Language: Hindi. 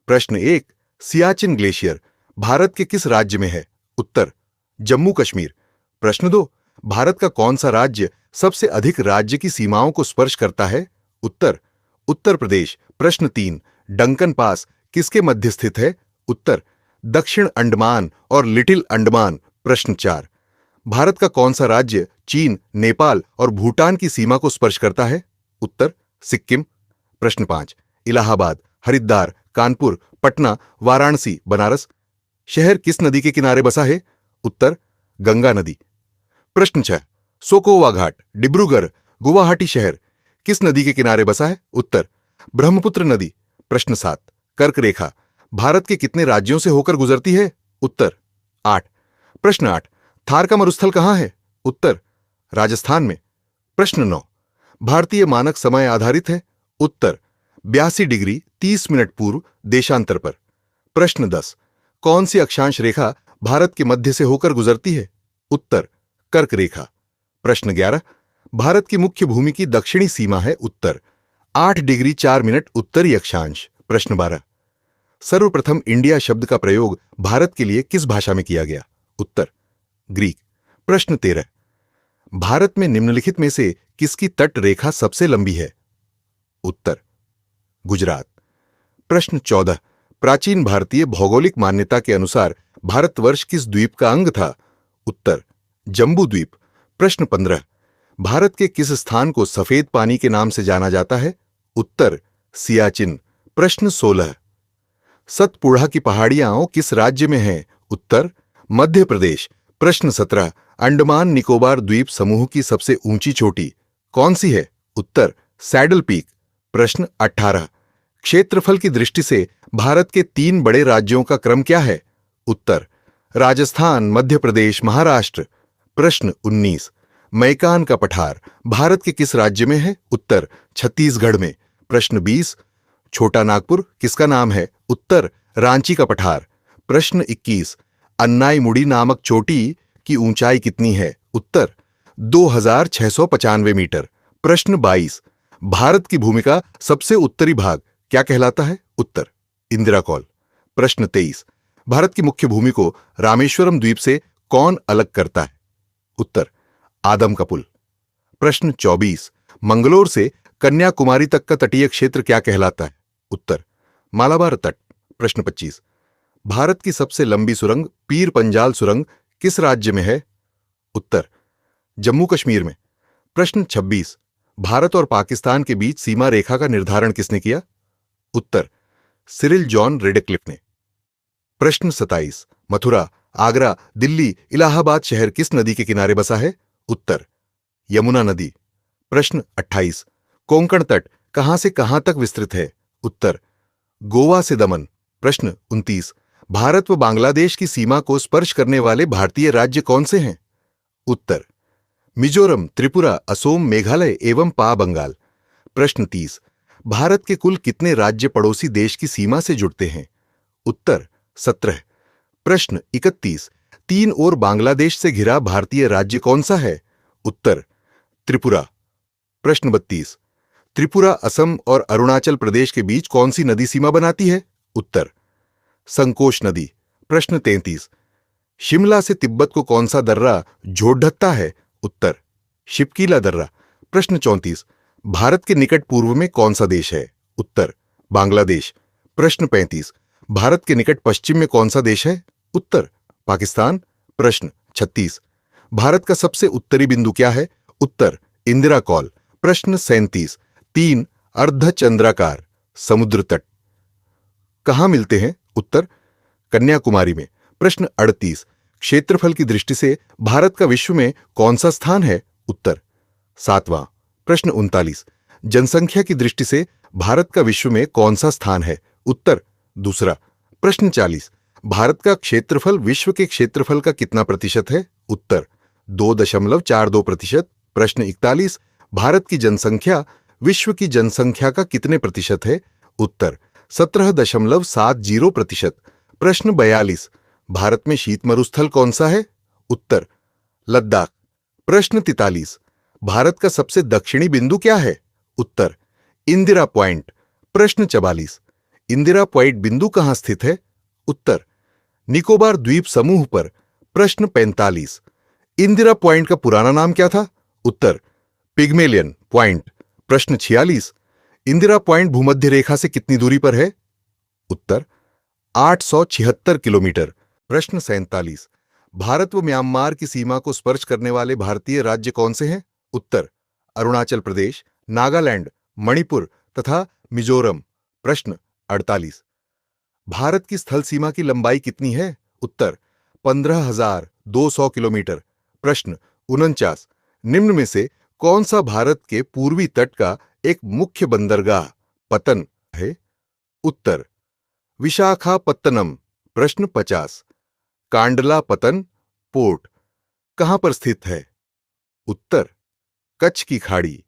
प्रश्न 1, सियाचिन ग्लेशियर भारत के किस राज्य में है? उत्तर, जम्मू कश्मीर। प्रश्न 2, भारत का कौन सा राज्य सबसे अधिक राज्य की सीमाओं को स्पर्श करता है? उत्तर, उत्तर प्रदेश। प्रश्न 3, डंकन पास किसके मध्य स्थित है? उत्तर, दक्षिण अंडमान और लिटिल अंडमान। प्रश्न 4, भारत का कौन सा राज्य चीन, नेपाल और भूटान की सीमा को स्पर्श करता है? उत्तर, सिक्किम। प्रश्न 5, इलाहाबाद, हरिद्वार, कानपुर, पटना, वाराणसी, बनारस शहर किस नदी के किनारे बसा है? उत्तर, गंगा नदी। प्रश्न 6, सोकोवा घाट, डिब्रूगढ़, गुवाहाटी शहर किस नदी के किनारे बसा है? उत्तर, ब्रह्मपुत्र नदी। प्रश्न 7, कर्क रेखा भारत के कितने राज्यों से होकर गुजरती है? उत्तर, 8। प्रश्न 8, थार का मरुस्थल कहां है? उत्तर, राजस्थान में। प्रश्न 9, भारतीय मानक समय आधारित है? उत्तर, 82 डिग्री 30 मिनट पूर्व देशांतर पर। प्रश्न 10, कौन सी अक्षांश रेखा भारत के मध्य से होकर गुजरती है? उत्तर, कर्क रेखा। प्रश्न 11, भारत की मुख्य भूमि की दक्षिणी सीमा है? उत्तर, 8 डिग्री 4 मिनट उत्तरी अक्षांश। प्रश्न 12, सर्वप्रथम इंडिया शब्द का प्रयोग भारत के लिए किस भाषा में किया गया? उत्तर, ग्रीक। प्रश्न 13, भारत में निम्नलिखित में से किसकी तट रेखा सबसे लंबी है? उत्तर, गुजरात। प्रश्न 14, प्राचीन भारतीय भौगोलिक मान्यता के अनुसार भारतवर्ष किस द्वीप का अंग था? उत्तर, जम्बू द्वीप। प्रश्न 15, भारत के किस स्थान को सफेद पानी के नाम से जाना जाता है? उत्तर, सियाचिन। प्रश्न 16, सतपुड़ा की पहाड़ियां किस राज्य में हैं? उत्तर, मध्य प्रदेश। प्रश्न 17, अंडमान निकोबार द्वीप समूह की सबसे ऊंची चोटी कौन सी है? उत्तर, सैडल पीक। प्रश्न 18, क्षेत्रफल की दृष्टि से भारत के 3 बड़े राज्यों का क्रम क्या है? उत्तर, राजस्थान, मध्य प्रदेश, महाराष्ट्र। प्रश्न 19, मैकान का पठार भारत के किस राज्य में है? उत्तर, छत्तीसगढ़ में। प्रश्न 20, छोटा नागपुर किसका नाम है? उत्तर, रांची का पठार। प्रश्न 21, अन्नाईमुड़ी नामक चोटी की ऊंचाई कितनी है? उत्तर, 2695 मीटर। प्रश्न 22, भारत की भूमि का सबसे उत्तरी भाग क्या कहलाता है? उत्तर, इंदिरा कॉल। प्रश्न 23, भारत की मुख्य भूमि को रामेश्वरम द्वीप से कौन अलग करता है? उत्तर, आदम का पुल। प्रश्न 24, मंगलोर से कन्याकुमारी तक का तटीय क्षेत्र क्या कहलाता है? उत्तर, मालाबार तट। प्रश्न 25, भारत की सबसे लंबी सुरंग पीर पंजाल सुरंग किस राज्य में है? उत्तर, जम्मू कश्मीर में। प्रश्न 26, भारत और पाकिस्तान के बीच सीमा रेखा का निर्धारण किसने किया? उत्तर, सिरिल जॉन रेडक्लिफ ने। प्रश्न 27, मथुरा, आगरा, दिल्ली, इलाहाबाद शहर किस नदी के किनारे बसा है? उत्तर, यमुना नदी। प्रश्न 28, कोंकण तट कहां से कहां तक विस्तृत है? उत्तर, गोवा से दमन। प्रश्न 29, भारत व बांग्लादेश की सीमा को स्पर्श करने वाले भारतीय राज्य कौन से हैं? उत्तर, मिजोरम, त्रिपुरा, असोम, मेघालय एवं पा बंगाल। प्रश्न 30, भारत के कुल कितने राज्य पड़ोसी देश की सीमा से जुड़ते हैं? उत्तर, 17। प्रश्न 31, 3 ओर बांग्लादेश से घिरा भारतीय राज्य कौन सा है? उत्तर, त्रिपुरा। प्रश्न 32, त्रिपुरा, असम और अरुणाचल प्रदेश के बीच कौन सी नदी सीमा बनाती है? उत्तर, संकोश नदी। प्रश्न 33, शिमला से तिब्बत को कौन सा दर्रा जोड़ ढकता है? उत्तर, शिपकीला दर्रा। प्रश्न 34, भारत के निकट पूर्व में कौन सा देश है? उत्तर, बांग्लादेश। प्रश्न 35, भारत के निकट पश्चिम में कौन सा देश है? उत्तर, पाकिस्तान। प्रश्न 36, भारत का सबसे उत्तरी बिंदु क्या है? उत्तर, इंदिरा कॉल। प्रश्न 37, 3 अर्धचंद्राकार समुद्र तट कहां मिलते हैं? उत्तर, कन्याकुमारी में। प्रश्न 38, क्षेत्रफल की दृष्टि से भारत का विश्व में कौन सा स्थान है? उत्तर, 7वां। प्रश्न 39, जनसंख्या की दृष्टि से भारत का विश्व में कौन सा स्थान है? उत्तर, दूसरा। प्रश्न 40, भारत का क्षेत्रफल विश्व के क्षेत्रफल का कितना प्रतिशत है? उत्तर, 2.42%। प्रश्न 41, भारत की जनसंख्या विश्व की जनसंख्या का कितने प्रतिशत है? उत्तर, 17.70%। प्रश्न 42, भारत में शीत मरुस्थल कौन सा है? उत्तर, लद्दाख। प्रश्न 43, भारत का सबसे दक्षिणी बिंदु क्या है? उत्तर, इंदिरा पॉइंट। प्रश्न 44, इंदिरा पॉइंट बिंदु कहां स्थित है? उत्तर निकोबार द्वीप समूह पर। प्रश्न 45। इंदिरा पॉइंट का पुराना नाम क्या था? उत्तर पिग्मेलियन पॉइंट। प्रश्न 46। इंदिरा पॉइंट भूमध्य रेखा से कितनी दूरी पर है? उत्तर 876 किलोमीटर। प्रश्न 47। भारत व म्यांमार की सीमा को स्पर्श करने वाले भारतीय राज्य कौन से हैं? उत्तर अरुणाचल प्रदेश, नागालैंड, मणिपुर तथा मिजोरम। प्रश्न 48। भारत की स्थल सीमा की लंबाई कितनी है? उत्तर 15,200 किलोमीटर। प्रश्न 49। निम्न में से कौन सा भारत के पूर्वी तट का एक मुख्य बंदरगाह पतन है? उत्तर विशाखापत्तनम। प्रश्न 50। कांडला पतन पोर्ट कहां पर स्थित है? उत्तर कच्छ की खाड़ी।